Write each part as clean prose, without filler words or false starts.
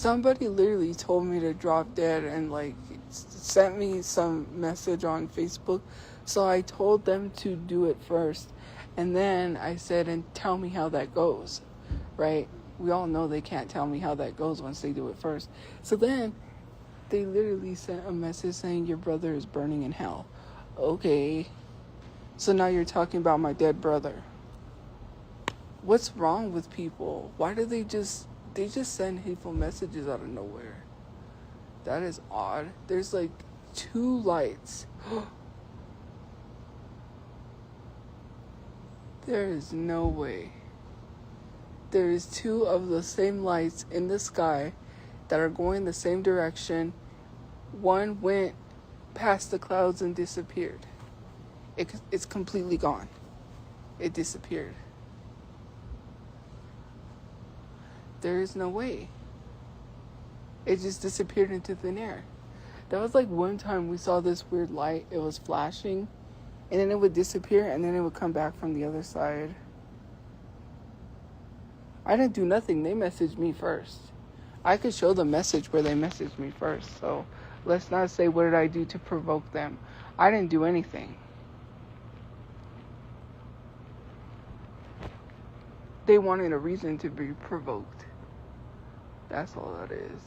Somebody literally told me to drop dead and like sent me some message on Facebook. So I told them to do it first. And then I said, and tell me how that goes, right? We all know they can't tell me how that goes once they do it first. So then they literally sent a message saying your brother is burning in hell. Okay. So now you're talking about my dead brother. What's wrong with people? Why do they just send hateful messages out of nowhere? That is odd. There's like 2 lights. There is no way. There is 2 of the same lights in the sky that are going the same direction. One went past the clouds and disappeared. It's completely gone. It disappeared. There is no way. It just disappeared into thin air. That was like one time we saw this weird light. It was flashing, and then it would disappear, and then it would come back from the other side. I didn't do nothing. They messaged me first. I could show the message where they messaged me first. So let's not say what did I do to provoke them. I didn't do anything. They wanted a reason to be provoked. That's all that is.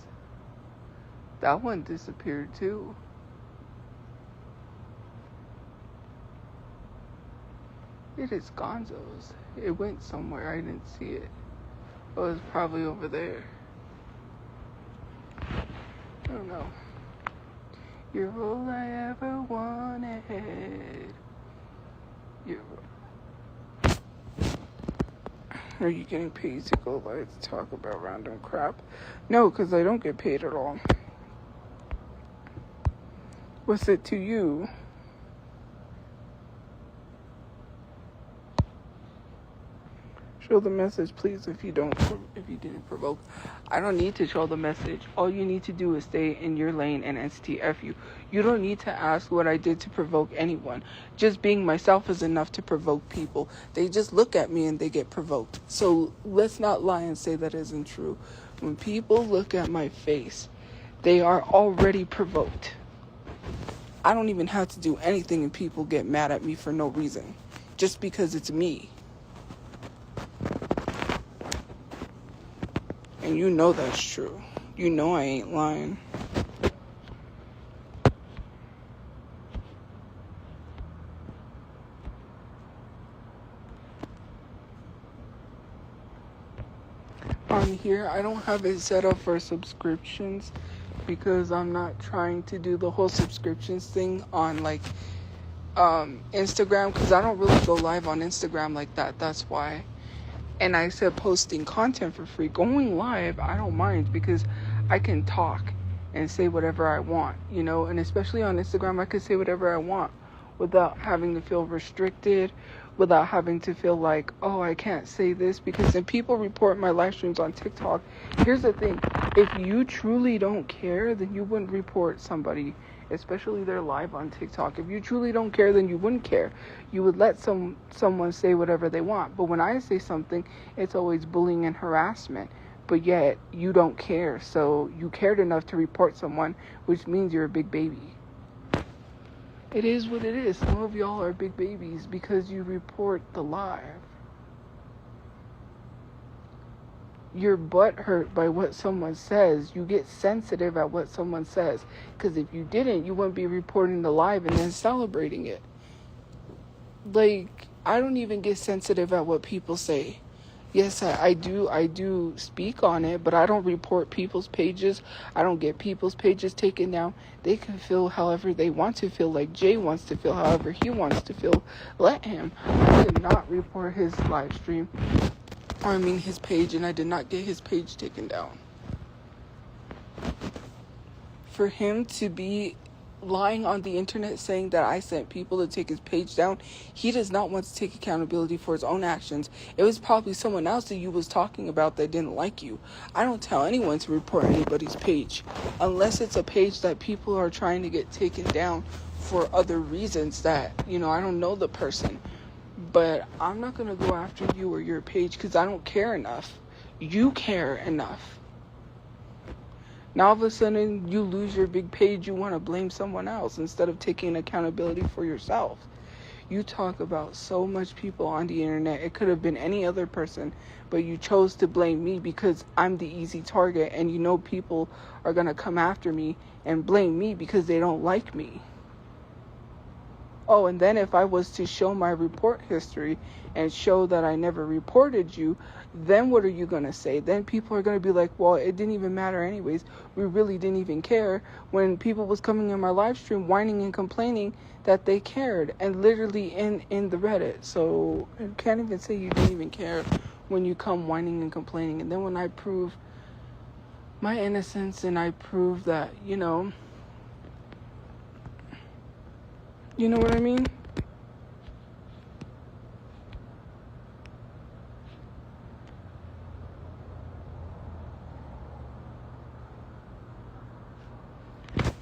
That one disappeared too. It is gonzos. It went somewhere. I didn't see it. It was probably over there. I don't know. You're all I ever wanted. Are you getting paid to go live to talk about random crap? No, because I don't get paid at all. What's it to you? Show the message, please, if you didn't provoke. I don't need to show the message. All you need to do is stay in your lane and STF you. You don't need to ask what I did to provoke anyone. Just being myself is enough to provoke people. They just look at me and they get provoked. So let's not lie and say that isn't true. When people look at my face, they are already provoked. I don't even have to do anything and people get mad at me for no reason. Just because it's me. And you know that's true. You know I ain't lying. On here, I don't have it set up for subscriptions because I'm not trying to do the whole subscriptions thing on like Instagram, because I don't really go live on Instagram like that. That's why. And I said posting content for free. Going live, I don't mind because I can talk and say whatever I want, you know. And especially on Instagram, I can say whatever I want without having to feel restricted, without having to feel like, oh, I can't say this. Because when people report my live streams on TikTok, here's the thing. If you truly don't care, then you wouldn't report somebody, especially they're live on TikTok. If you truly don't care, then you wouldn't care. You would let someone say whatever they want. But when I say something, it's always bullying and harassment. But yet, you don't care. So you cared enough to report someone, which means you're a big baby. It is what it is. Some of y'all are big babies because you report the live. Your butt hurt by what someone says. You get sensitive at what someone says. Because if you didn't, you wouldn't be reporting the live and then celebrating it. Like, I don't even get sensitive at what people say. Yes, I do speak on it, but I don't report people's pages. I don't get people's pages taken down. They can feel however they want to feel, like Jay wants to feel however he wants to feel. Let him. I did not report his live stream. His page, and I did not get his page taken down. For him to be lying on the internet saying that I sent people to take his page down, he does not want to take accountability for his own actions. It was probably someone else that you was talking about that didn't like you. I don't tell anyone to report anybody's page unless it's a page that people are trying to get taken down for other reasons that, I don't know the person. But I'm not going to go after you or your page because I don't care enough. You care enough. Now all of a sudden you lose your big page, you want to blame someone else instead of taking accountability for yourself. You talk about so much people on the internet. It could have been any other person, but you chose to blame me because I'm the easy target, and you know people are going to come after me and blame me because they don't like me. Oh, and then if I was to show my report history and show that I never reported you, then what are you going to say? Then people are going to be like, well, it didn't even matter anyways. We really didn't even care, when people was coming in my live stream whining and complaining that they cared, and literally in the Reddit. So you can't even say you didn't even care when you come whining and complaining. And then when I prove my innocence and I prove that, you know what I mean?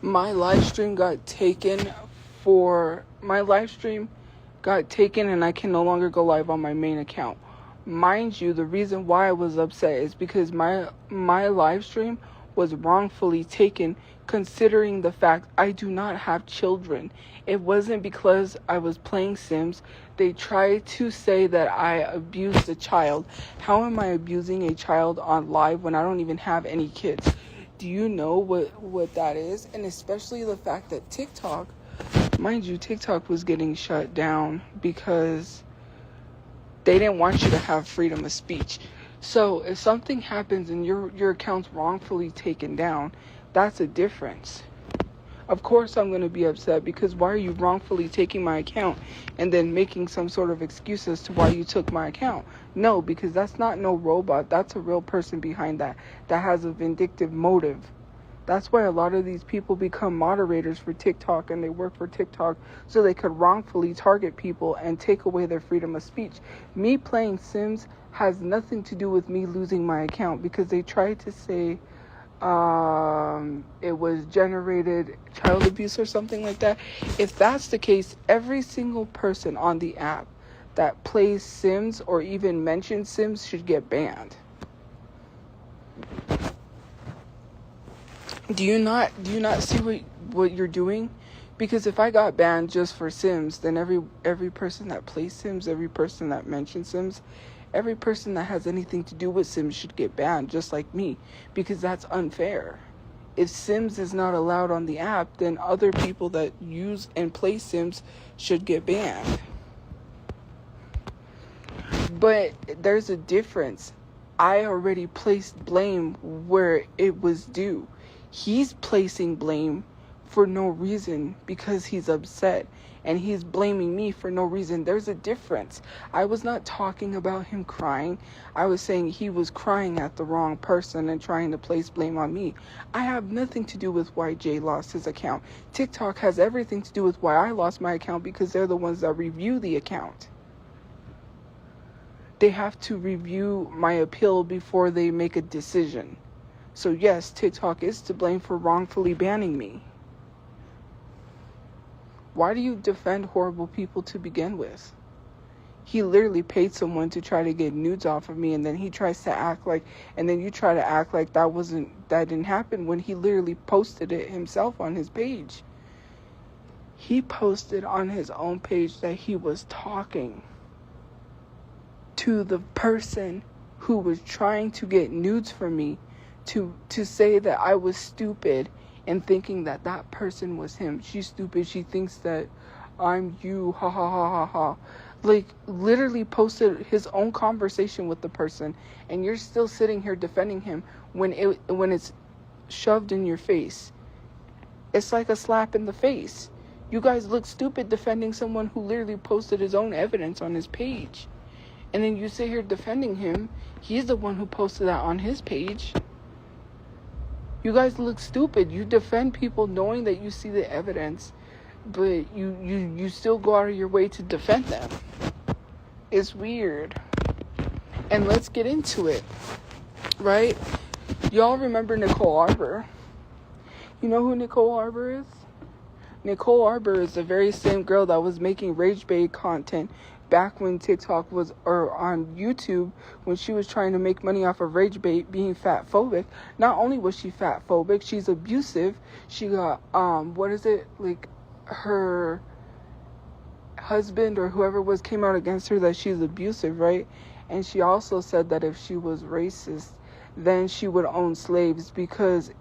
My live stream got taken and I can no longer go live on my main account. Mind you, the reason why I was upset is because my live stream was wrongfully taken, considering the fact I do not have children. It wasn't because I was playing Sims. They tried to say that I abused a child. How am I abusing a child on live when I don't even have any kids? Do you know what that is? And especially the fact that TikTok, mind you, TikTok was getting shut down because they didn't want you to have freedom of speech. So if something happens and your account's wrongfully taken down, that's a difference. Of course I'm going to be upset, because why are you wrongfully taking my account and then making some sort of excuse as to why you took my account? No, because that's not no robot. That's a real person behind that has a vindictive motive. That's why a lot of these people become moderators for TikTok, and they work for TikTok so they could wrongfully target people and take away their freedom of speech. Me playing Sims has nothing to do with me losing my account, because they tried to say it was generated child abuse or something like that. If that's the case, every single person on the app that plays Sims or even mentions Sims should get banned. Do you not see what you're doing? Because if I got banned just for Sims, then every person that plays Sims, every person that mentions Sims, every person that has anything to do with Sims should get banned, just like me, because that's unfair. If Sims is not allowed on the app, then other people that use and play Sims should get banned. But there's a difference. I already placed blame where it was due. He's placing blame for no reason because he's upset, and he's blaming me for no reason. There's a difference. I was not talking about him crying. I was saying he was crying at the wrong person and trying to place blame on me. I have nothing to do with why Jay lost his account. TikTok has everything to do with why I lost my account, because they're the ones that review the account. They have to review my appeal before they make a decision. So yes, TikTok is to blame for wrongfully banning me. Why do you defend horrible people to begin with? He literally paid someone to try to get nudes off of me, and then he tries to act like, and then you try to act like that didn't happen, when he literally posted it himself on his page. He posted on his own page that he was talking to the person who was trying to get nudes from me, to say that I was stupid and thinking that that person was him. She's stupid. She thinks that I'm you. Ha ha ha ha ha. Like, literally posted his own conversation with the person, and you're still sitting here defending him when it's shoved in your face. It's like a slap in the face. You guys look stupid defending someone who literally posted his own evidence on his page. And then you sit here defending him. He's the one who posted that on his page. You guys look stupid. You defend people knowing that you see the evidence, but you still go out of your way to defend them. It's weird. And let's get into it, right? Y'all remember Nicole Arbor? You know who Nicole Arbor is? Nicole Arbor is the very same girl that was making rage bait content back when TikTok was, or on YouTube, when she was trying to make money off of rage bait being fat phobic. Not only was she fat phobic, she's abusive. She got, like, her husband or whoever came out against her that she's abusive, right? And she also said that if she was racist, then she would own slaves, because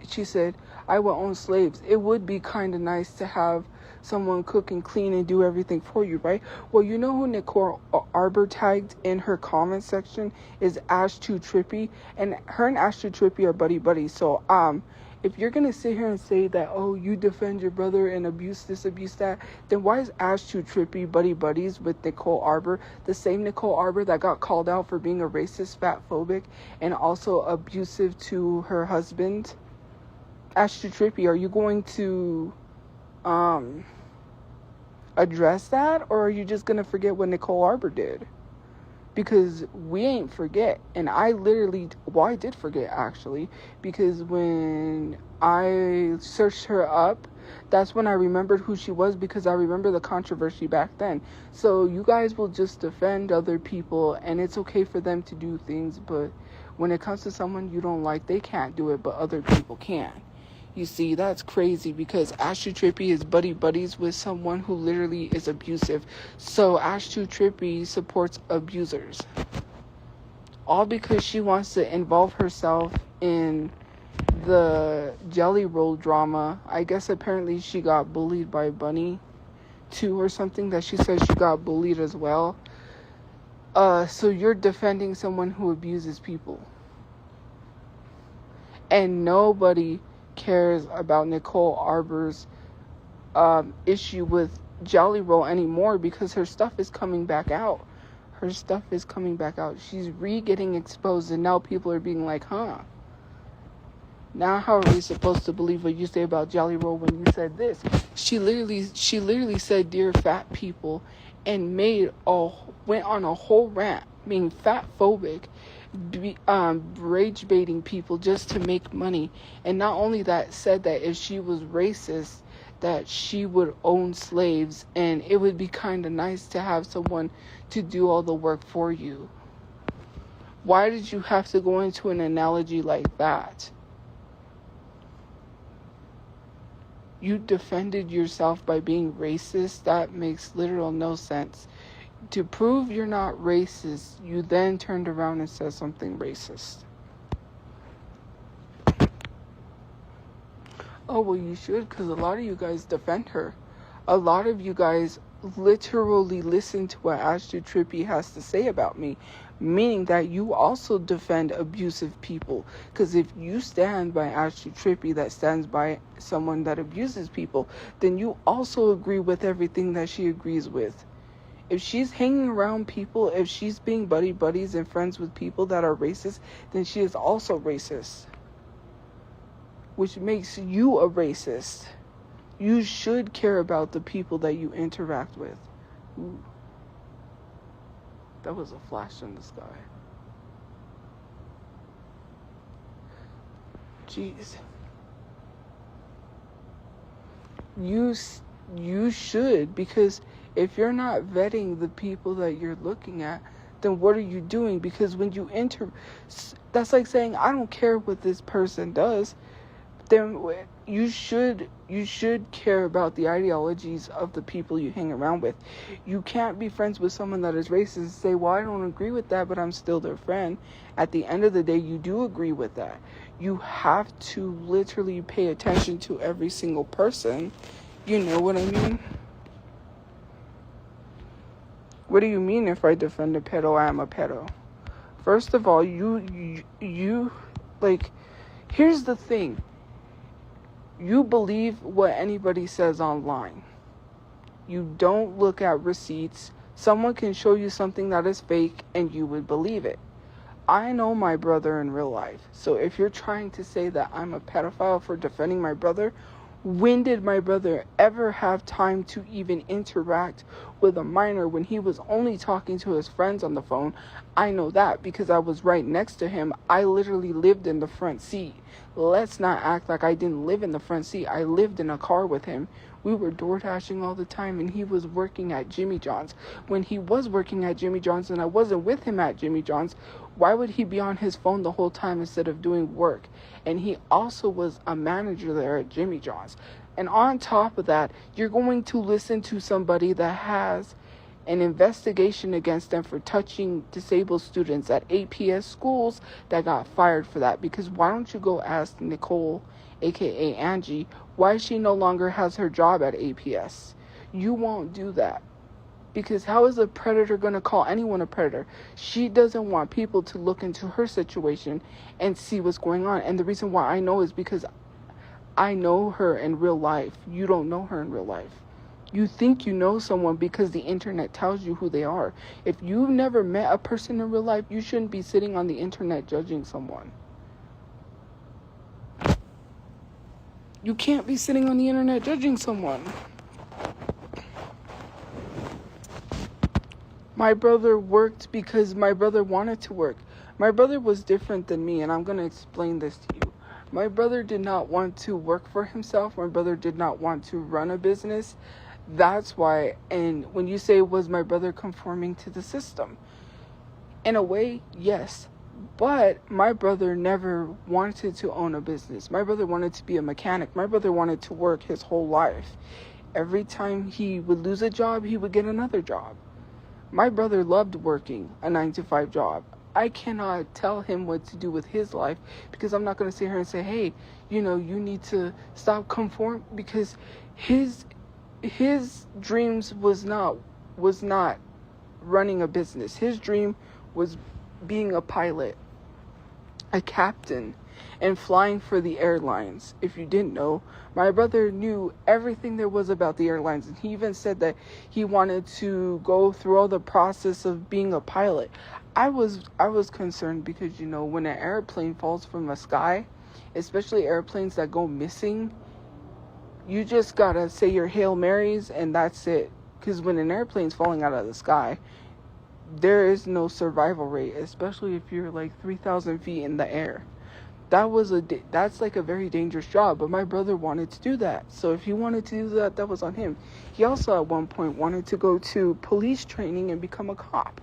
she said, I will own slaves. It would be kind of nice to have someone cook and clean and do everything for you, right? Well, you know who Nicole Arbor tagged in her comment section is Ash2 Trippy, and her and Ash2 Trippy are buddy. So if you're gonna sit here and say that, oh, you defend your brother and abuse this, abuse that, then why is Ash2 Trippy buddies with Nicole Arbor, the same Nicole Arbor that got called out for being a racist, fat phobic, and also abusive to her husband? Ash2 Trippy, are you going to address that, or are you just gonna forget what Nicole Arbor did? Because we ain't forget. And I did forget, actually, because when I searched her up, that's when I remembered who she was, because I remember the controversy back then. So you guys will just defend other people, and it's okay for them to do things, but when it comes to someone you don't like, they can't do it, but other people can. You see, that's crazy, because Ash2 Trippy is buddies with someone who literally is abusive. So Ash2 Trippy supports abusers. All because she wants to involve herself in the Jelly Roll drama. I guess apparently she got bullied by Bunny too, or something, that she said she got bullied as well. So you're defending someone who abuses people. And nobody cares about Nicole Arbor's issue with Jelly Roll anymore, because her stuff is coming back out. She's getting exposed, and now people are being like, now how are we supposed to believe what you say about Jelly Roll when you said this? She literally said, dear fat people, and went on a whole rant being fat phobic, rage baiting people just to make money. And not only that, said that if she was racist, that she would own slaves, and it would be kind of nice to have someone to do all the work for you. Why did you have to go into an analogy like that? You defended yourself by being racist? That makes literal no sense. To prove you're not racist, you then turned around and said something racist. Oh, well, you should, because a lot of you guys defend her. A lot of you guys literally listen to what Ash2 Trippy has to say about me, meaning that you also defend abusive people. Because if you stand by Ash2 Trippy, that stands by someone that abuses people, then you also agree with everything that she agrees with. If she's hanging around people, if she's being buddies and friends with people that are racist, then she is also racist. Which makes you a racist. You should care about the people that you interact with. Ooh. That was a flash in the sky. Jeez. You should, because if you're not vetting the people that you're looking at, then what are you doing? Because when you that's like saying, I don't care what this person does. Then you should care about the ideologies of the people you hang around with. You can't be friends with someone that is racist and say, well, I don't agree with that, but I'm still their friend. At the end of the day, you do agree with that. You have to literally pay attention to every single person. You know what I mean? What do you mean if I defend a pedo, I'm a pedo? First of all, you here's the thing. You believe what anybody says online. You don't look at receipts. Someone can show you something that is fake and you would believe it. I know my brother in real life. So if you're trying to say that I'm a pedophile for defending my brother, when did my brother ever have time to even interact with a minor when he was only talking to his friends on the phone. I know that because I was right next to him. I literally lived in the front seat. Let's not act like I didn't live in the front seat. I lived in a car with him. We were door dashing all the time, and he was working at Jimmy John's. When he was working at Jimmy John's and I wasn't with him at Jimmy John's, why would he be on his phone the whole time instead of doing work? And he also was a manager there at Jimmy John's. And on top of that, you're going to listen to somebody that has an investigation against them for touching disabled students at APS schools that got fired for that. Because why don't you go ask Nicole, aka Angie, why she no longer has her job at APS? You won't do that. Because how is a predator going to call anyone a predator? She doesn't want people to look into her situation and see what's going on. And the reason why I know is because I know her in real life. You don't know her in real life. You think you know someone because the internet tells you who they are. If you've never met a person in real life, you shouldn't be sitting on the internet judging someone. You can't be sitting on the internet judging someone. My brother worked because my brother wanted to work. My brother was different than me, and I'm going to explain this to you. My brother did not want to work for himself. My brother did not want to run a business. That's why, and when you say, was my brother conforming to the system? In a way, yes. But my brother never wanted to own a business. My brother wanted to be a mechanic. My brother wanted to work his whole life. Every time he would lose a job, he would get another job. My brother loved working a 9-to-5 job. I cannot tell him what to do with his life because I'm not going to sit here and say, hey, you need to stop conform, because his dreams was not running a business. His dream was being a pilot, a captain, and flying for the airlines. If you didn't know, my brother knew everything there was about the airlines, and he even said that he wanted to go through all the process of being a pilot. I was concerned because, when an airplane falls from the sky, especially airplanes that go missing, you just gotta say your Hail Marys and that's it. Because when an airplane's falling out of the sky, there is no survival rate, especially if you're like 3,000 feet in the air. That's like a very dangerous job, but my brother wanted to do that. So if he wanted to do that, that was on him. He also at one point wanted to go to police training and become a cop.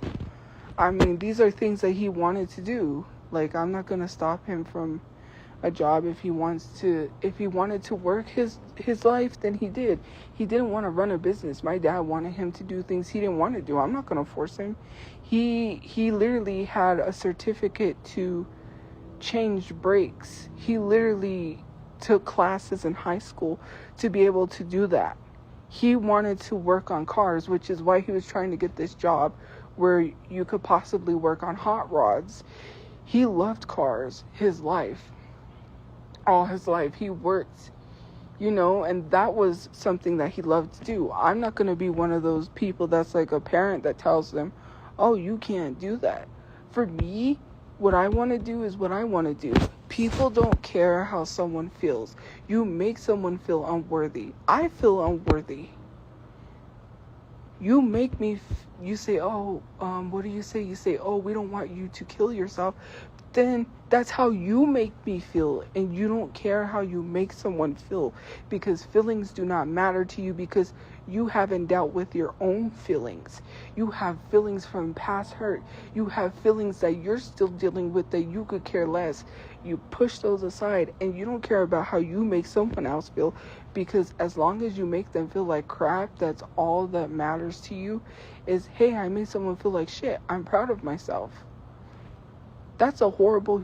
I mean, these are things that he wanted to do. Like, I'm not going to stop him from a job if he wanted to work his life, then he did. He didn't want to run a business. My dad wanted him to do things he didn't want to do. I'm not going to force him. He literally had a certificate to change brakes. He literally took classes in high school to be able to do that. He wanted to work on cars, which is why he was trying to get this job where you could possibly work on hot rods. He loved cars all his life. He worked, and that was something that he loved to do. I'm not going to be one of those people that's like a parent that tells them, oh, you can't do that. For me, what I want to do is what I want to do. People don't care how someone feels. You make someone feel unworthy. I feel unworthy. You make me, you say, what do you say? You say, oh, we don't want you to kill yourself. Then that's how you make me feel. And you don't care how you make someone feel, because feelings do not matter to you, because you haven't dealt with your own feelings. You have feelings from past hurt. You have feelings that you're still dealing with that you could care less. You push those aside and you don't care about how you make someone else feel, because as long as you make them feel like crap, that's all that matters to you. Is, hey, I made someone feel like shit. I'm proud of myself. That's a horrible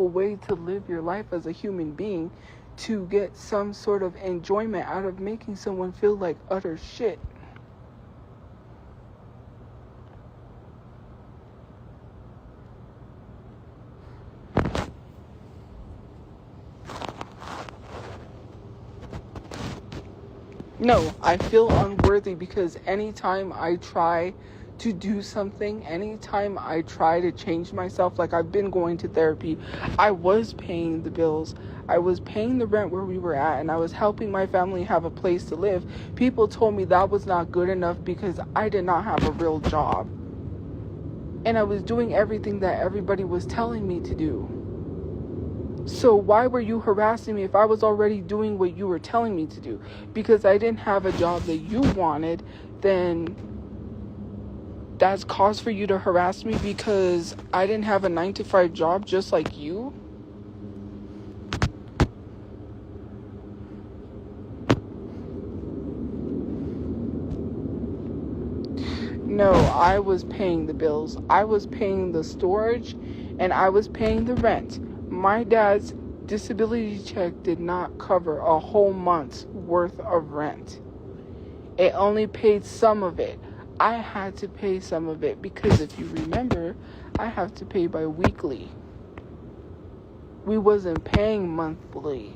way to live your life as a human being, to get some sort of enjoyment out of making someone feel like utter shit. No, I feel unworthy because anytime I try to do something, anytime I try to change myself, like I've been going to therapy, I was paying the bills, I was paying the rent where we were at, and I was helping my family have a place to live. People told me that was not good enough because I did not have a real job. And I was doing everything that everybody was telling me to do. So why were you harassing me if I was already doing what you were telling me to do? Because I didn't have a job that you wanted, then that's cause for you to harass me because I didn't have a 9-to-5 job just like you? No, I was paying the bills. I was paying the storage and I was paying the rent. My dad's disability check did not cover a whole month's worth of rent. It only paid some of it. I had to pay some of it because if you remember, I have to pay bi-weekly. We wasn't paying monthly.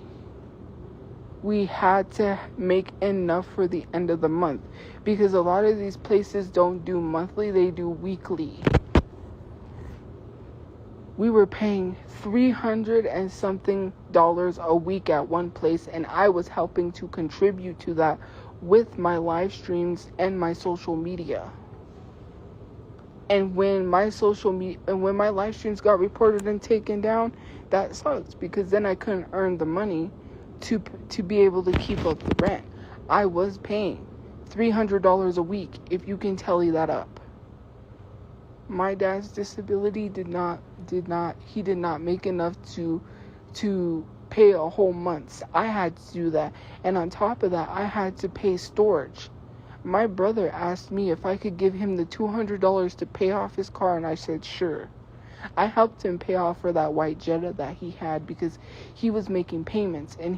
We had to make enough for the end of the month because a lot of these places don't do monthly, they do weekly. We were paying $300 and something a week at one place, and I was helping to contribute to that with my live streams and my social media. And when my live streams got reported and taken down, that sucks because then I couldn't earn the money to be able to keep up the rent. I was paying $300 a week, if you can tally that up. My dad's disability did not make enough to pay a whole month. I had to do that. And on top of that, I had to pay storage. My brother asked me if I could give him the $200 to pay off his car, and I said sure. I helped him pay off for that white Jetta that he had because he was making payments and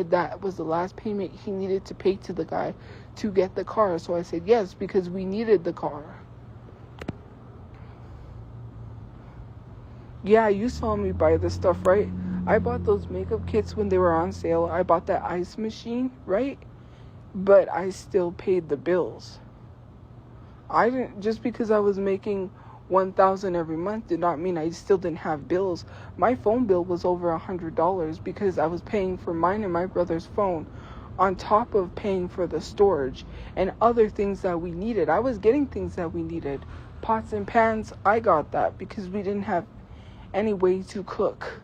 that was the last payment he needed to pay to the guy to get the car. So I said yes because we needed the car. Yeah, you saw me buy this stuff, right? I bought those makeup kits when they were on sale. I bought that ice machine, right? But I still paid the bills. I didn't, just because I was making $1,000 every month did not mean I still didn't have bills. My phone bill was over $100 because I was paying for mine and my brother's phone on top of paying for the storage and other things that we needed. I was getting things that we needed. Pots and pans, I got that because we didn't have any way to cook.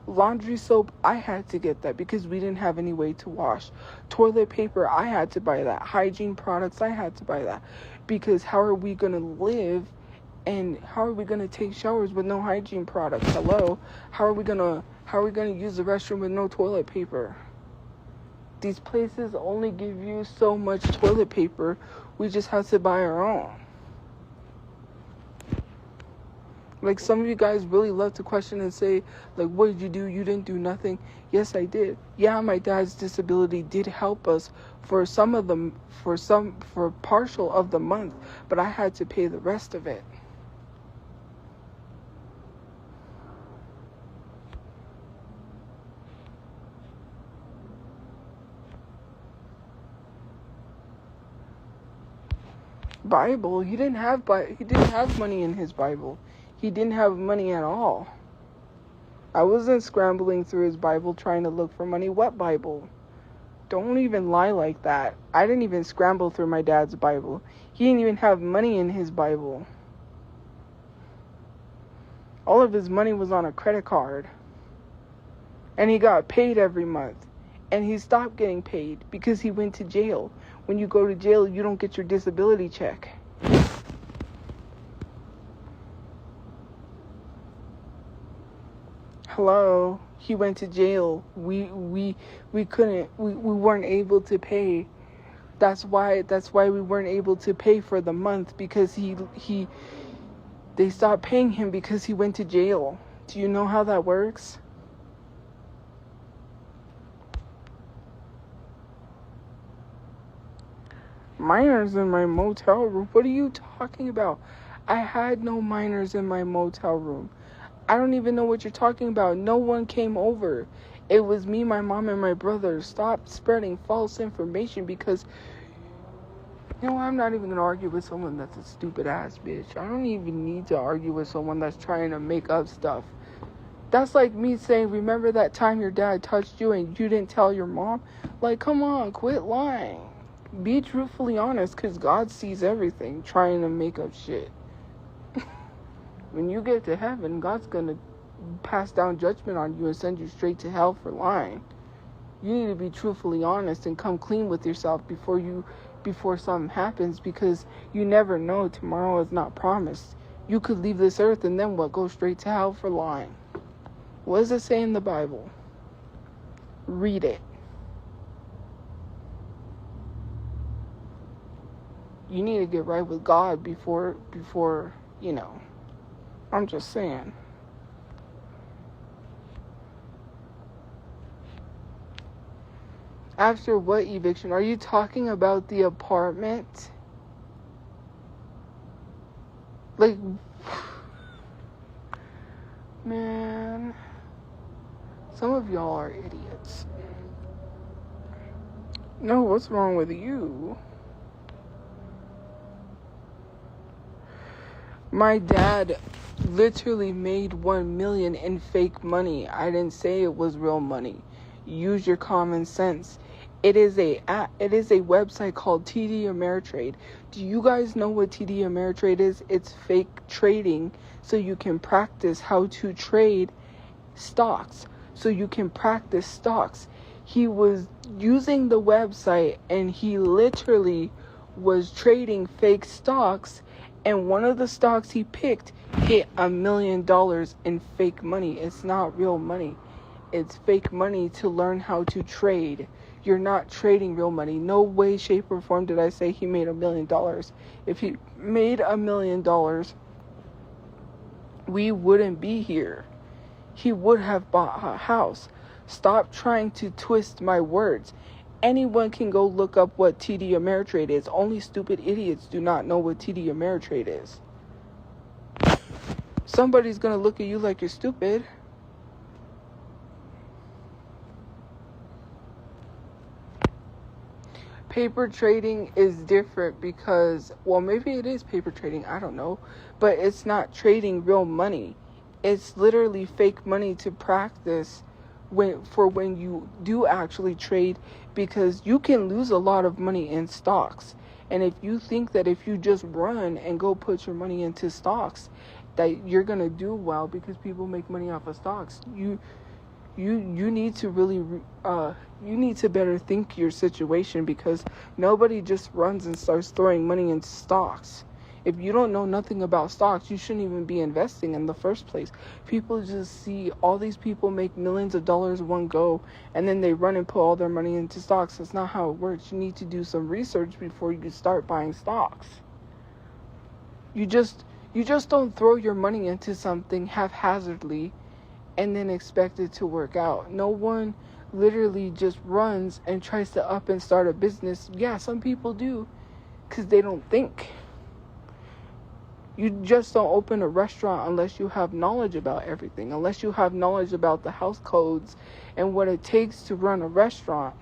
Laundry soap, I had to get that because we didn't have any way to wash. Toilet paper, I had to buy that. Hygiene products, I had to buy that. Because how are we going to live and how are we going to take showers with no hygiene products? Hello? How are we going to use the restroom with no toilet paper? These places only give you so much toilet paper. We just have to buy our own. Like, some of you guys really love to question and say, like, what did you do? You didn't do nothing. Yes, I did. Yeah, my dad's disability did help us for partial of the month, but I had to pay the rest of it. Bible, he didn't have money in his Bible. He didn't have money at all. I wasn't scrambling through his Bible trying to look for money. What Bible? Don't even lie like that. I didn't even scramble through my dad's Bible. He didn't even have money in his Bible. All of his money was on a credit card. And he got paid every month. And he stopped getting paid because he went to jail. When you go to jail, you don't get your disability check. Hello, he went to jail. We weren't able to pay. That's why we weren't able to pay for the month because they stopped paying him because he went to jail. Do you know how that works? Minors in my motel room? What are you talking about? I had no minors in my motel room. I don't even know what you're talking about. No one came over. It was me, my mom, and my brother. Stop spreading false information because You know, I'm not even going to argue with someone that's a stupid ass bitch. I don't even need to argue with someone that's trying to make up stuff. That's like me saying, remember that time your dad touched you and you didn't tell your mom? Like, come on, quit lying. Be truthfully honest, because God sees everything, trying to make up shit. When you get to heaven, God's going to pass down judgment on you and send you straight to hell for lying. You need to be truthfully honest and come clean with yourself before something happens, because you never know. Tomorrow is not promised. You could leave this earth and then what? Go straight to hell for lying. What does it say in the Bible? Read it. You need to get right with God before, you know. I'm just saying. After what eviction? Are you talking about the apartment? Like, man, some of y'all are idiots. No, what's wrong with you? My dad literally made 1 million in fake money. I didn't say it was real money. Use your common sense. It is a website called TD Ameritrade. Do you guys know what TD Ameritrade is? It's fake trading, so you can practice how to trade stocks. So you can practice stocks. He was using the website and he literally was trading fake stocks, and one of the stocks he picked hit $1 million in fake money. It's not real money. It's fake money to learn how to trade. You're not trading real money. No way, shape, or form did I say he made $1 million. If he made $1 million, we wouldn't be here. He would have bought a house. Stop trying to twist my words. Anyone can go look up what TD Ameritrade is. Only stupid idiots do not know what TD Ameritrade is. Somebody's going to look at you like you're stupid. Paper trading is different because, well, maybe it is paper trading, I don't know, but it's not trading real money. It's literally fake money to practice when you do actually trade, because you can lose a lot of money in stocks. And if you think that if you just run and go put your money into stocks that you're going to do well because people make money off of stocks, you need to really you need to better think your situation, because nobody just runs and starts throwing money into stocks. If you don't know nothing about stocks, you shouldn't even be investing in the first place. People just see all these people make millions of dollars one go, and then they run and put all their money into stocks. That's not how it works. You need to do some research before you start buying stocks. You just don't throw your money into something haphazardly and then expect it to work out. No one literally just runs and tries to up and start a business. Yeah, some people do, because they don't think. You just don't open a restaurant unless you have knowledge about everything, unless you have knowledge about the house codes and what it takes to run a restaurant,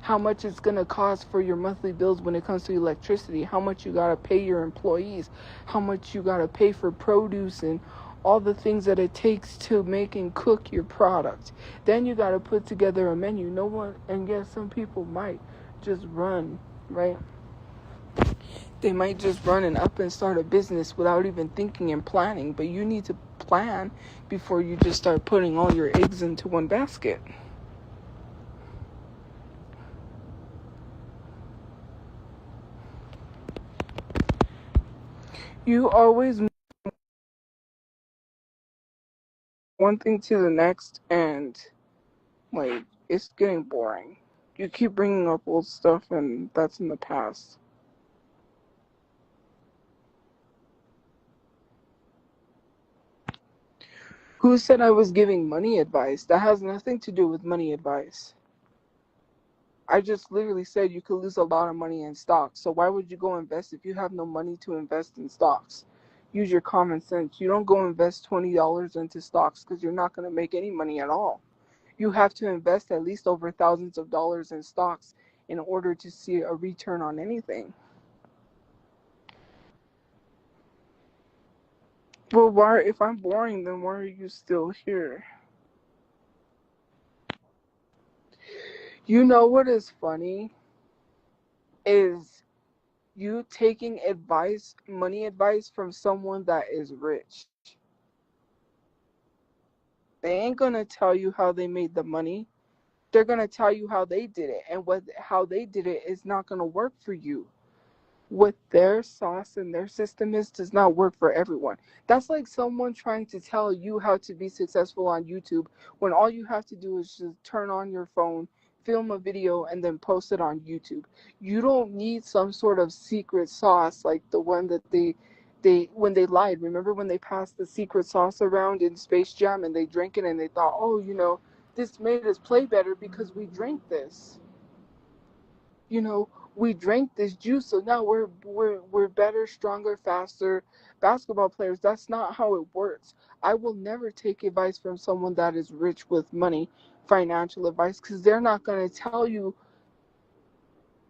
how much it's going to cost for your monthly bills when it comes to electricity, how much you got to pay your employees, how much you got to pay for produce and all the things that it takes to make and cook your product. Then you got to put together a menu. No one, and yes, some people might just run, right? They might just run and up and start a business without even thinking and planning. But you need to plan before you just start putting all your eggs into one basket. You always move one thing to the next, and like, it's getting boring. You keep bringing up old stuff, and that's in the past. Who said I was giving money advice? That has nothing to do with money advice. I just literally said you could lose a lot of money in stocks. So why would you go invest if you have no money to invest in stocks? Use your common sense. You don't go invest $20 into stocks, because you're not going to make any money at all. You have to invest at least over thousands of dollars in stocks in order to see a return on anything. Well, why, if I'm boring, then why are you still here? You know what is funny? Is you taking advice, money advice from someone that is rich. They ain't gonna tell you how they made the money. They're gonna tell you how they did it, and what how they did it is not gonna work for you. What their sauce and their system is does not work for everyone. That's like someone trying to tell you how to be successful on YouTube when all you have to do is just turn on your phone, film a video, and then post it on YouTube. You don't need some sort of secret sauce like the one that they when they lied. Remember when they passed the secret sauce around in Space Jam and they drank it and they thought, oh, this made us play better because we drank this. you know, we drank this juice, so now we're better, stronger, faster basketball players. That's not how it works. I will never take advice from someone that is rich with money, financial advice, because they're not going to tell you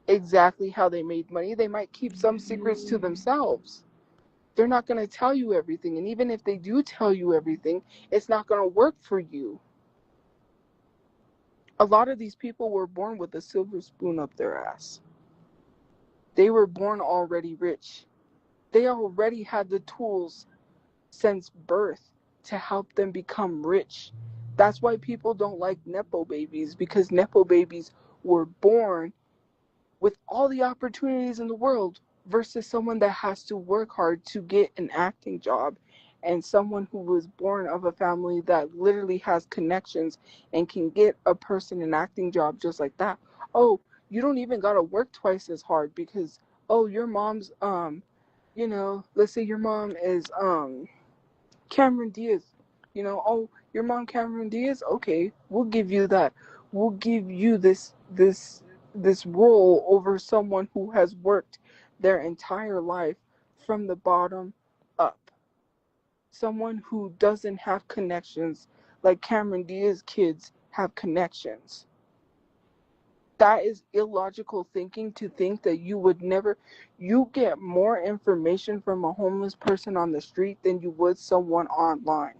exactly how they made money. They might keep some secrets to themselves. They're not going to tell you everything, and even if they do tell you everything, it's not going to work for you. A lot of these people were born with a silver spoon up their ass. They were born already rich. They already had the tools since birth to help them become rich. That's why people don't like Nepo babies, because Nepo babies were born with all the opportunities in the world versus someone that has to work hard to get an acting job, and someone who was born of a family that literally has connections and can get a person an acting job just like that. Oh, you don't even got to work twice as hard because, oh, your mom's let's say your mom is Cameron Diaz. Oh, your mom Cameron Diaz? Okay, we'll give you that. We'll give you this role over someone who has worked their entire life from the bottom up. Someone who doesn't have connections like Cameron Diaz kids have connections. That is illogical thinking, to think that you get more information from a homeless person on the street than you would someone online.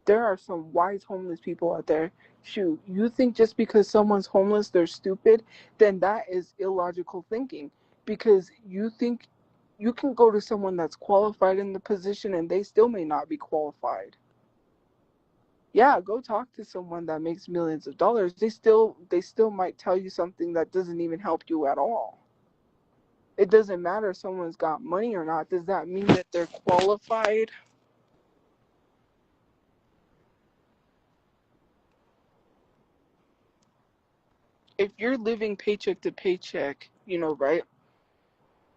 There are some wise homeless people out there. Shoot, you think just because someone's homeless they're stupid? Then that is illogical thinking, because you think you can go to someone that's qualified in the position and they still may not be qualified. Yeah, go talk to someone that makes millions of dollars. They still might tell you something that doesn't even help you at all. It doesn't matter if someone's got money or not. Does that mean that they're qualified? If you're living paycheck to paycheck, right?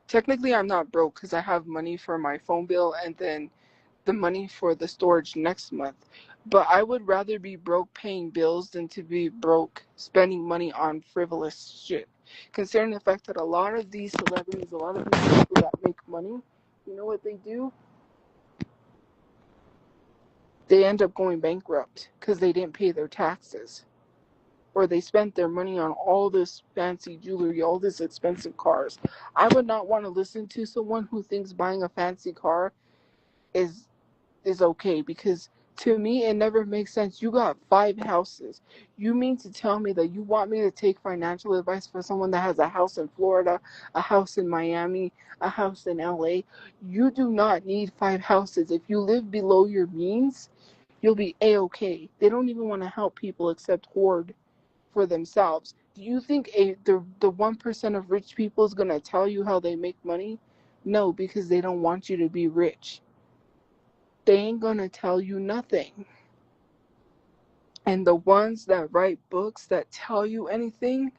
Technically, I'm not broke because I have money for my phone bill and then the money for the storage next month. But I would rather be broke paying bills than to be broke spending money on frivolous shit. Considering the fact that a lot of these celebrities, a lot of these people that make money, you know what they do? They end up going bankrupt because they didn't pay their taxes. Or they spent their money on all this fancy jewelry, all this expensive cars. I would not want to listen to someone who thinks buying a fancy car is is okay, because to me it never makes sense. You got 5 houses. You mean to tell me that you want me to take financial advice from someone that has a house in Florida, a house in Miami, a house in LA? You do not need 5 houses. If you live below your means, you'll be a-okay. They don't even want to help people except hoard for themselves. Do you think the 1% of rich people is going to tell you how they make money? No, because they don't want you to be rich. They ain't going to tell you nothing. And the ones that write books that tell you anything,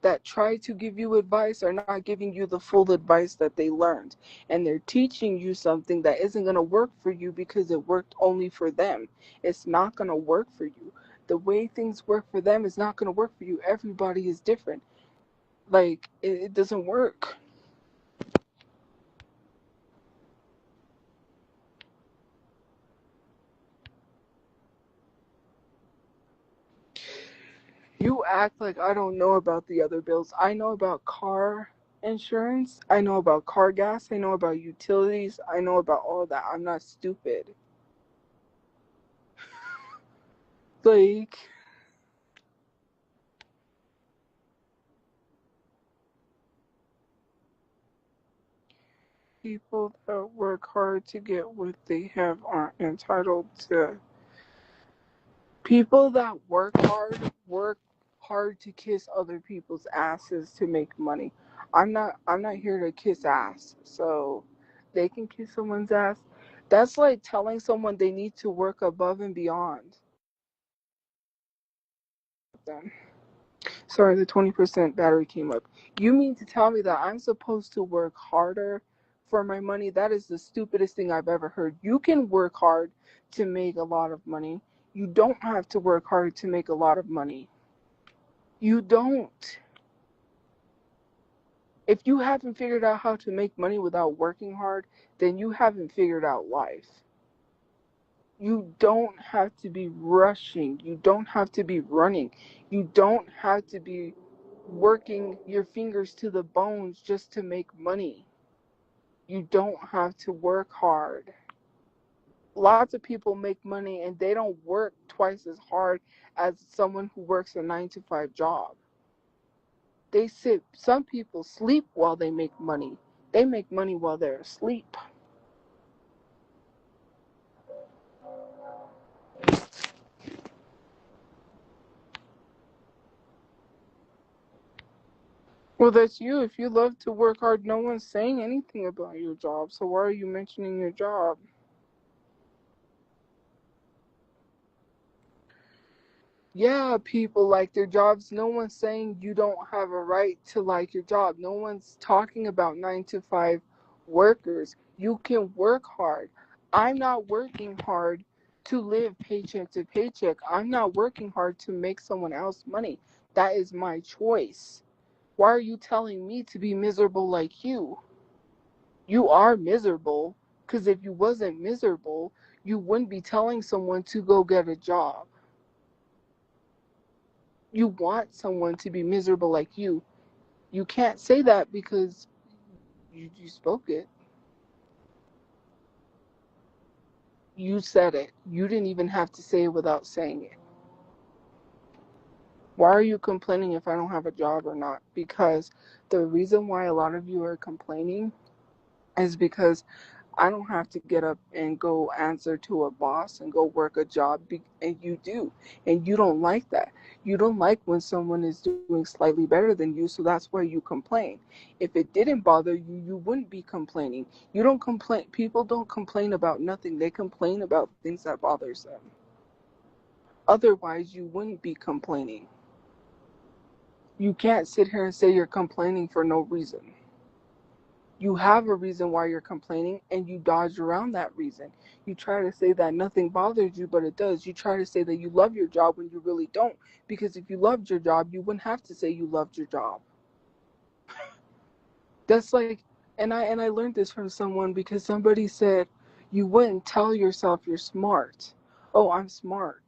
that try to give you advice, are not giving you the full advice that they learned. And they're teaching you something that isn't going to work for you because it worked only for them. It's not going to work for you. The way things work for them is not going to work for you. Everybody is different. Like, it doesn't work. You act like I don't know about the other bills. I know about car insurance. I know about car gas. I know about utilities. I know about all that. I'm not stupid. Like, people that work hard to get what they have aren't entitled to. People that work hard to kiss other people's asses to make money. I'm not here to kiss ass. So they can kiss someone's ass. That's like telling someone they need to work above and beyond them. Sorry, the 20% battery came up. You mean to tell me that I'm supposed to work harder for my money? That is the stupidest thing I've ever heard. You can work hard to make a lot of money. You don't have to work hard to make a lot of money. You don't. If you haven't figured out how to make money without working hard, then you haven't figured out life. You don't have to be rushing. You don't have to be running. You don't have to be working your fingers to the bones just to make money. You don't have to work hard. Lots of people make money and they don't work twice as hard as someone who works a 9 to 5 job. Some people sleep while they make money. They make money while they're asleep. Well, that's you. If you love to work hard, no one's saying anything about your job. So why are you mentioning your job? Yeah, people like their jobs. No one's saying you don't have a right to like your job. No one's talking about 9 to 5 workers. You can work hard. I'm not working hard to live paycheck to paycheck. I'm not working hard to make someone else money. That is my choice. Why are you telling me to be miserable like you? You are miserable because if you wasn't miserable, you wouldn't be telling someone to go get a job. You want someone to be miserable like you. You can't say that because you spoke it. You said it. You didn't even have to say it without saying it. Why are you complaining if I don't have a job or not? Because the reason why a lot of you are complaining is because I don't have to get up and go answer to a boss and go work a job, and you do. And you don't like that. You don't like when someone is doing slightly better than you, so that's why you complain. If it didn't bother you, you wouldn't be complaining. You don't complain. People don't complain about nothing. They complain about things that bothers them. Otherwise, you wouldn't be complaining. You can't sit here and say you're complaining for no reason. You have a reason why you're complaining and you dodge around that reason. You try to say that nothing bothers you, but it does. You try to say that you love your job when you really don't. Because if you loved your job, you wouldn't have to say you loved your job. That's like, and I learned this from someone because somebody said you wouldn't tell yourself you're smart. Oh, I'm smart.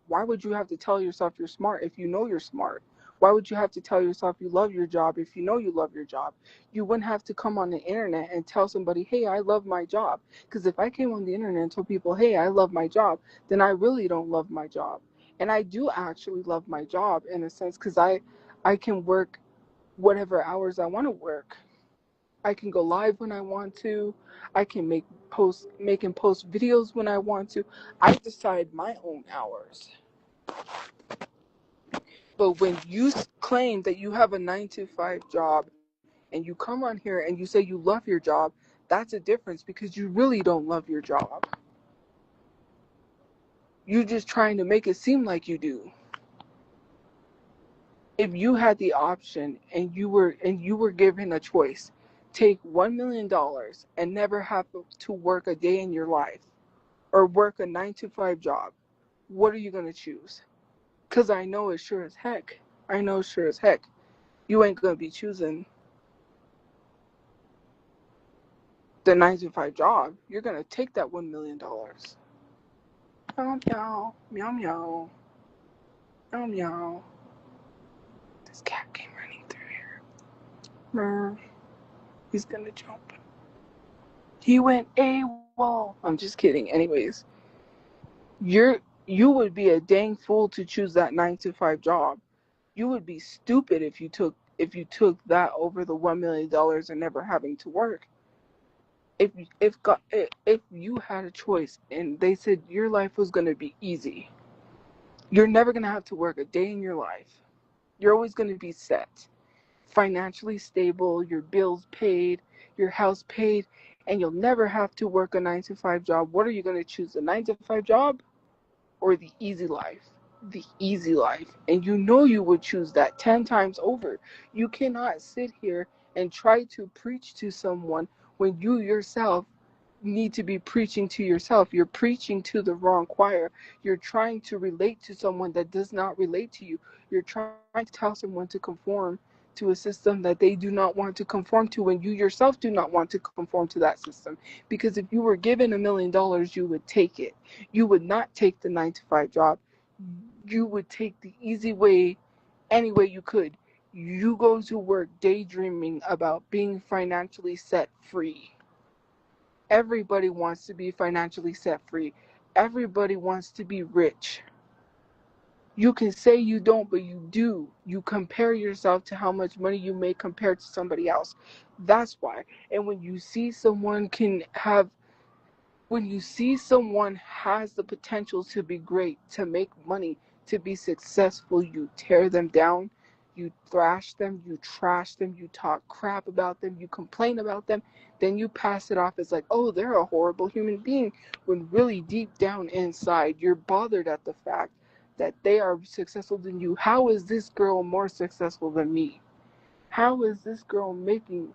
Why would you have to tell yourself you're smart if you know you're smart? Why would you have to tell yourself you love your job if you know you love your job? You wouldn't have to come on the internet and tell somebody, hey, I love my job. Because if I came on the internet and told people, hey, I love my job, then I really don't love my job. And I do actually love my job in a sense because I can work whatever hours I want to work. I can go live when I want to. I can make and post videos when I want to. I decide my own hours. But when you claim that you have a 9 to 5 job and you come on here and you say you love your job, that's a difference because you really don't love your job. You're just trying to make it seem like you do. If you had the option and you were given a choice, take $1 million and never have to work a day in your life or work a 9 to 5 job, what are you gonna choose? Cause I know it's sure as heck. I know sure as heck you ain't gonna be choosing the 9 to 5 job. You're gonna take that $1 million. Meow meow meow meow meow meow. This cat came running through here. He's gonna jump. He went AWOL. I'm just kidding. Anyways, you would be a dang fool to choose that 9 to 5 job. You would be stupid if you took that over the $1 million and never having to work. If you had a choice and they said your life was gonna be easy, you're never gonna have to work a day in your life. You're always gonna be set, financially stable, your bills paid, your house paid, and you'll never have to work a 9 to 5 job. What are you gonna choose, the 9 to 5 job or the easy life? The easy life. And you know you would choose that 10 times over. You cannot sit here and try to preach to someone when you yourself need to be preaching to yourself. You're preaching to the wrong choir. You're trying to relate to someone that does not relate to you. You're trying to tell someone to conform to a system that they do not want to conform to when you yourself do not want to conform to that system. Because if you were given $1 million, you would take it. You would not take the 9 to 5 job. You would take the easy way any way you could. You go to work daydreaming about being financially set free. Everybody wants to be financially set free. Everybody wants to be rich. You can say you don't, but you do. You compare yourself to how much money you make compared to somebody else. That's why. And when you see someone has the potential to be great, to make money, to be successful, you tear them down, you thrash them, you trash them, you talk crap about them, you complain about them, then you pass it off as like, oh, they're a horrible human being, when really deep down inside, you're bothered at the fact that they are successful than you. How is this girl more successful than me? How is this girl making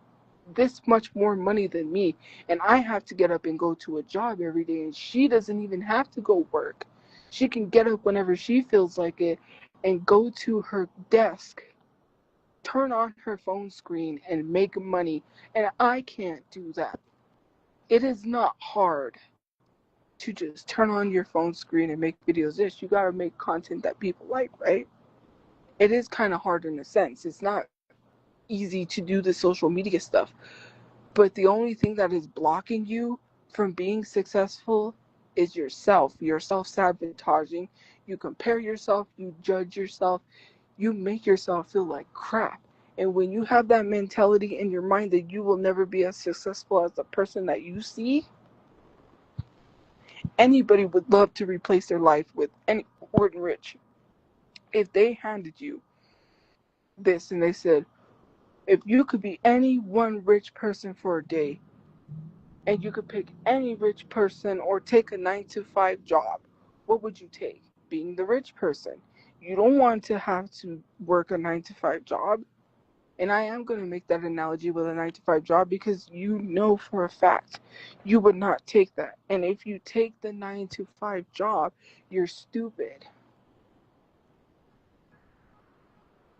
this much more money than me? And I have to get up and go to a job every day, and she doesn't even have to go work. She can get up whenever she feels like it and go to her desk, turn on her phone screen, and make money. And I can't do that. It is not hard to just turn on your phone screen and make videos. This, you gotta make content that people like, right? It is kind of hard in a sense. It's not easy to do the social media stuff. But the only thing that is blocking you from being successful is yourself. You're self sabotaging. You compare yourself, you judge yourself, you make yourself feel like crap. And when you have that mentality in your mind that you will never be as successful as the person that you see, anybody would love to replace their life with any word rich. If they handed you this and they said, if you could be any one rich person for a day, and you could pick any rich person or take a 9 to 5 job, what would you take? Being the rich person. You don't want to have to work a 9 to 5 job. And I am going to make that analogy with a 9 to 5 job because you know for a fact you would not take that. And if you take the 9 to 5 job, you're stupid.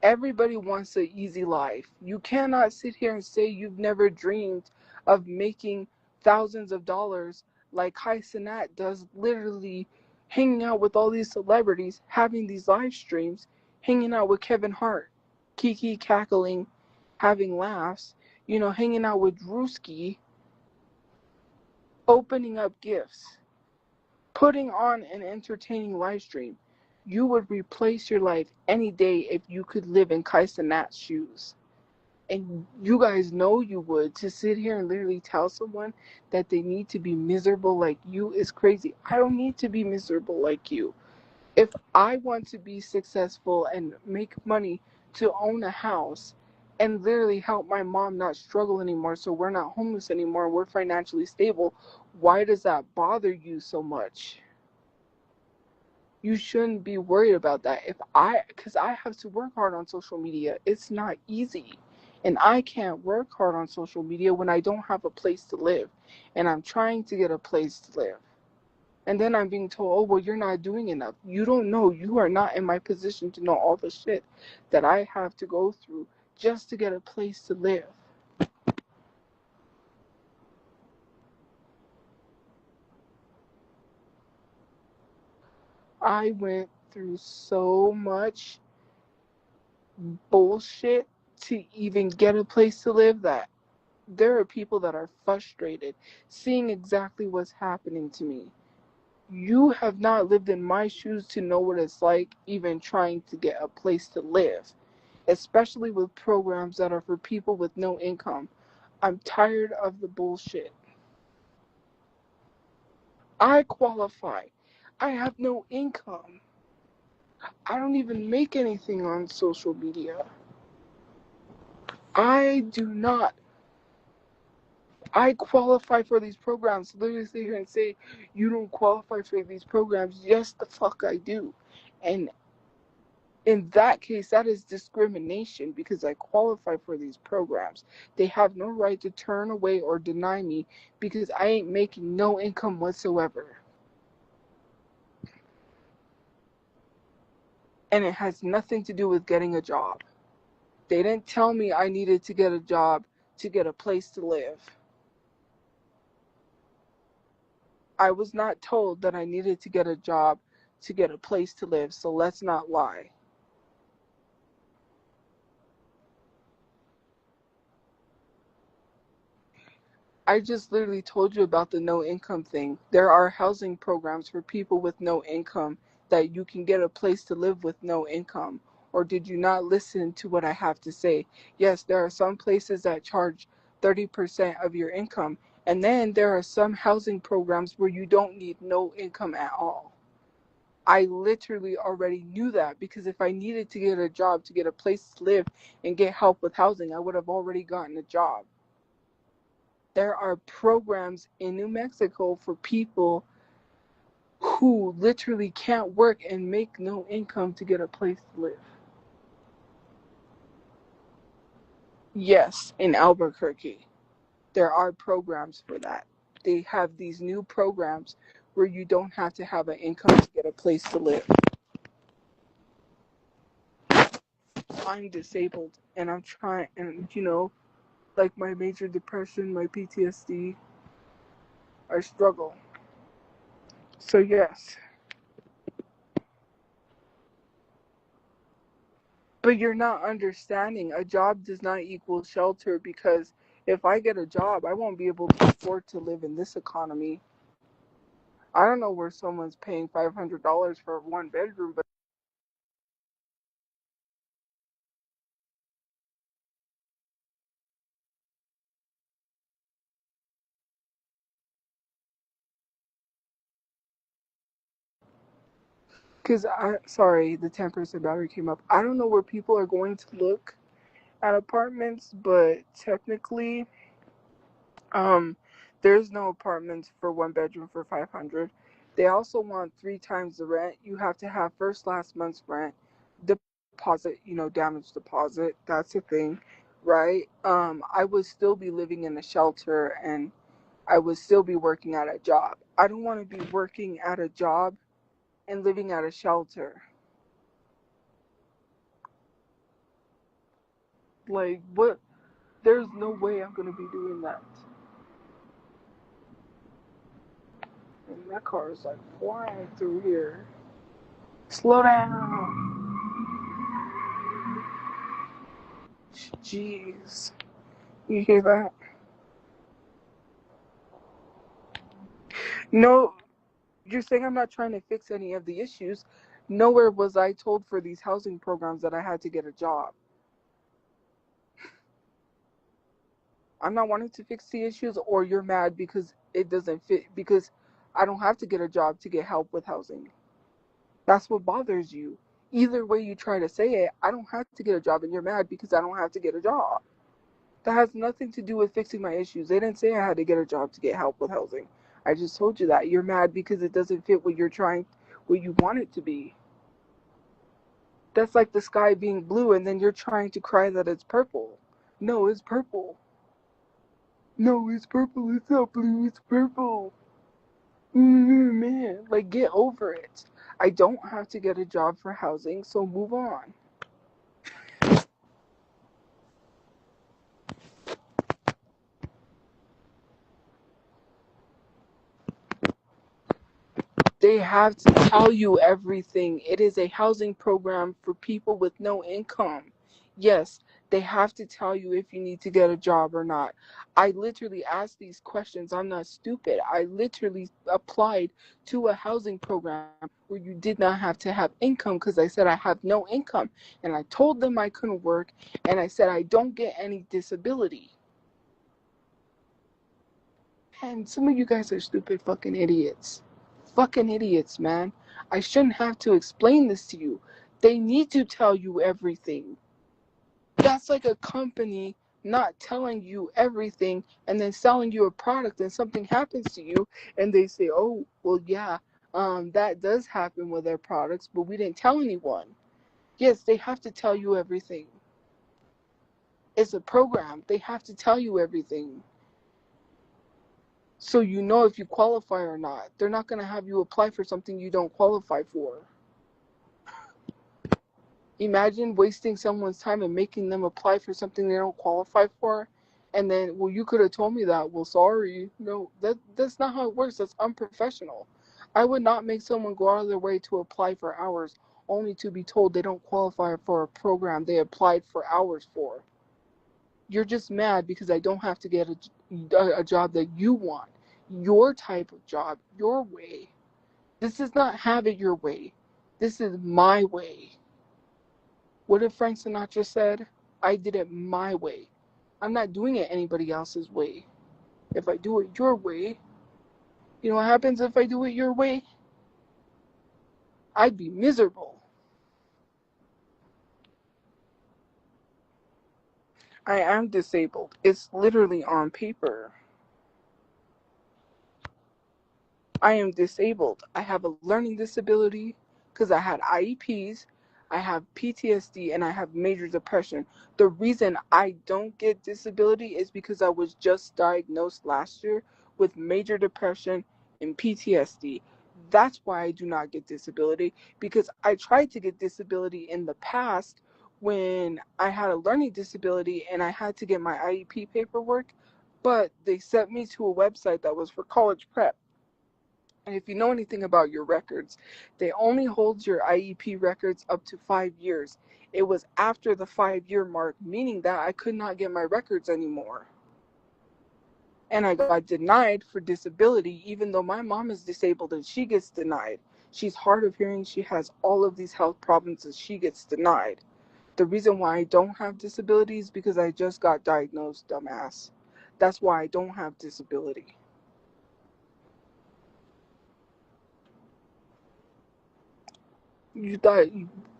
Everybody wants an easy life. You cannot sit here and say you've never dreamed of making thousands of dollars like Kai Cenat does, literally hanging out with all these celebrities, having these live streams, hanging out with Kevin Hart, Kiki cackling, having laughs, hanging out with Drewski, opening up gifts, putting on an entertaining live stream. You would replace your life any day if you could live in Kai Cenat's shoes. And you guys know you would. To sit here and literally tell someone that they need to be miserable like you is crazy. I don't need to be miserable like you. If I want to be successful and make money to own a house and literally help my mom not struggle anymore so we're not homeless anymore, we're financially stable, why does that bother you so much? You shouldn't be worried about that. Because I have to work hard on social media. It's not easy. And I can't work hard on social media when I don't have a place to live. And I'm trying to get a place to live. And then I'm being told, oh, well, you're not doing enough. You don't know. You are not in my position to know all the shit that I have to go through just to get a place to live. I went through so much bullshit to even get a place to live, that there are people that are frustrated seeing exactly what's happening to me. You have not lived in my shoes to know what it's like even trying to get a place to live, especially with programs that are for people with no income. I'm tired of the bullshit. I qualify. I have no income. I don't even make anything on social media. I do not. I qualify for these programs. Literally sit here and say, you don't qualify for these programs. Yes, the fuck I do. And in that case, that is discrimination because I qualify for these programs. They have no right to turn away or deny me because I ain't making no income whatsoever. And it has nothing to do with getting a job. They didn't tell me I needed to get a job to get a place to live. I was not told that I needed to get a job to get a place to live, so let's not lie. I just literally told you about the no income thing. There are housing programs for people with no income that you can get a place to live with no income. Or did you not listen to what I have to say? Yes, there are some places that charge 30% of your income. And then there are some housing programs where you don't need no income at all. I literally already knew that because if I needed to get a job to get a place to live and get help with housing, I would have already gotten a job. There are programs in New Mexico for people who literally can't work and make no income to get a place to live. Yes, in Albuquerque, there are programs for that. They have these new programs where you don't have to have an income to get a place to live. I'm disabled and I'm trying, and like my major depression, my PTSD, I struggle. So, yes. But you're not understanding. A job does not equal shelter because if I get a job, I won't be able to afford to live in this economy. I don't know where someone's paying $500 for one bedroom, but because sorry, the 10% battery came up. I don't know where people are going to look at apartments, but technically, Um, there's no apartments for one bedroom for 500. They also want three times the rent. You have to have first last month's rent, deposit, damage deposit. That's a thing, right? I would still be living in a shelter and I would still be working at a job. I don't want to be working at a job and living at a shelter. Like, what? There's no way I'm going to be doing that. And that car is like flying through here. Slow down. Jeez. You hear that? No, you're saying I'm not trying to fix any of the issues. Nowhere was I told for these housing programs that I had to get a job. I'm not wanting to fix the issues, or you're mad because it doesn't fit, because I don't have to get a job to get help with housing. That's what bothers you. Either way you try to say it, I don't have to get a job, and you're mad because I don't have to get a job. That has nothing to do with fixing my issues. They didn't say I had to get a job to get help with housing. I just told you that. You're mad because it doesn't fit what you want it to be. That's like the sky being blue and then you're trying to cry that it's purple. No, it's purple. No, it's purple. It's not blue. It's purple. Man, like get over it. I don't have to get a job for housing, so move on. They have to tell you everything. It is a housing program for people with no income. Yes, they have to tell you if you need to get a job or not. I literally asked these questions. I'm not stupid. I literally applied to a housing program where you did not have to have income because I said I have no income. And I told them I couldn't work and I said I don't get any disability. And some of you guys are stupid fucking idiots. Fucking idiots, man. I shouldn't have to explain this to you. They need to tell you everything. That's like a company not telling you everything and then selling you a product and something happens to you and they say, oh, well, yeah, that does happen with their products, but we didn't tell anyone. Yes, they have to tell you everything. It's a program. They have to tell you everything. So you know if you qualify or not. They're not going to have you apply for something you don't qualify for. Imagine wasting someone's time and making them apply for something they don't qualify for. And then, well, you could have told me that. Well, sorry. No, that's not how it works. That's unprofessional. I would not make someone go out of their way to apply for hours only to be told they don't qualify for a program they applied for hours for. You're just mad because I don't have to get a job that you want. Your type of job, your way. This is not have it your way. This is my way. What did Frank Sinatra said? I did it my way. I'm not doing it anybody else's way. If I do it your way, you know what happens if I do it your way? I'd be miserable. I am disabled. It's literally on paper. I am disabled. I have a learning disability because I had IEPs, I have PTSD, and I have major depression. The reason I don't get disability is because I was just diagnosed last year with major depression and PTSD. That's why I do not get disability because I tried to get disability in the past when I had a learning disability and I had to get my IEP paperwork, but they sent me to a website that was for college prep. And if you know anything about your records, they only hold your IEP records up to 5 years. It was after the 5 year mark, meaning that I could not get my records anymore. And I got denied for disability, even though my mom is disabled and she gets denied. She's hard of hearing, she has all of these health problems, and she gets denied. The reason why I don't have disability is because I just got diagnosed, dumbass. That's why I don't have disability. You thought,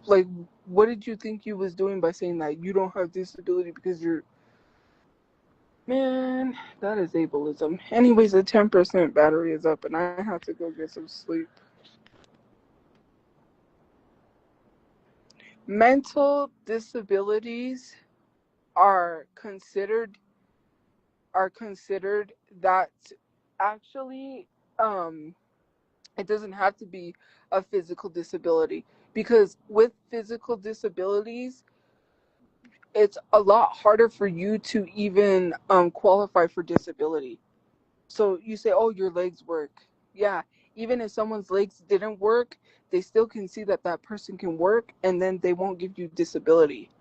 like, what did you think you was doing by saying that you don't have disability because you're, man, that is ableism. Anyways, the 10% battery is up and I have to go get some sleep. Mental disabilities are considered that actually um it doesn't have to be a physical disability because with physical disabilities it's a lot harder for you to even qualify for disability. So you say, oh, your legs work. Yeah, even if someone's legs didn't work, they still can see that that person can work and then they won't give you disability.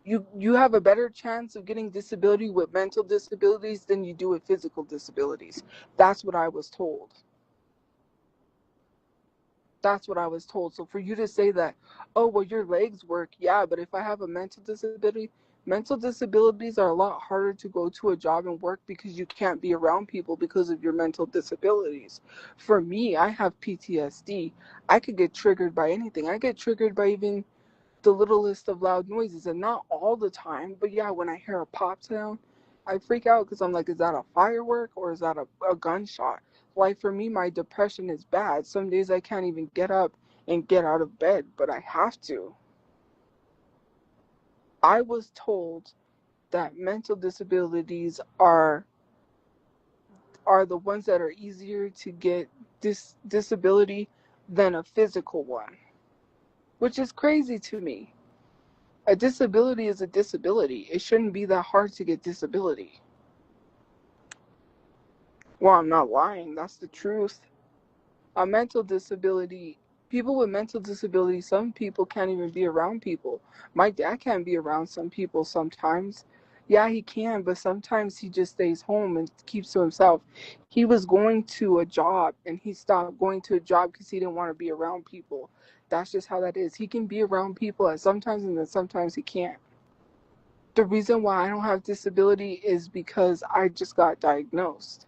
You have a better chance of getting disability with mental disabilities than you do with physical disabilities. That's what I was told. That's what I was told. So for you to say that, oh, well, your legs work, yeah, but if I have a mental disabilities are a lot harder to go to a job and work because you can't be around people because of your mental disabilities. For me, I have PTSD. I could get triggered by anything. I get triggered by even the littlest of loud noises, and not all the time, but yeah, when I hear a pop sound, I freak out because I'm like, is that a firework or is that a gunshot? Like for me, my depression is bad. Some days I can't even get up and get out of bed, but I have to. I was told that mental disabilities are the ones that are easier to get disability than a physical one, which is crazy to me. A disability is a disability. It shouldn't be that hard to get disability. Well, I'm not lying. That's the truth. A mental disability. People with mental disabilities, some people can't even be around people. My dad can't be around some people sometimes. Yeah, he can, but sometimes he just stays home and keeps to himself. He was going to a job and he stopped going to a job because he didn't want to be around people. That's just how that is. He can be around people at sometimes and then sometimes he can't. The reason why I don't have disability is because I just got diagnosed.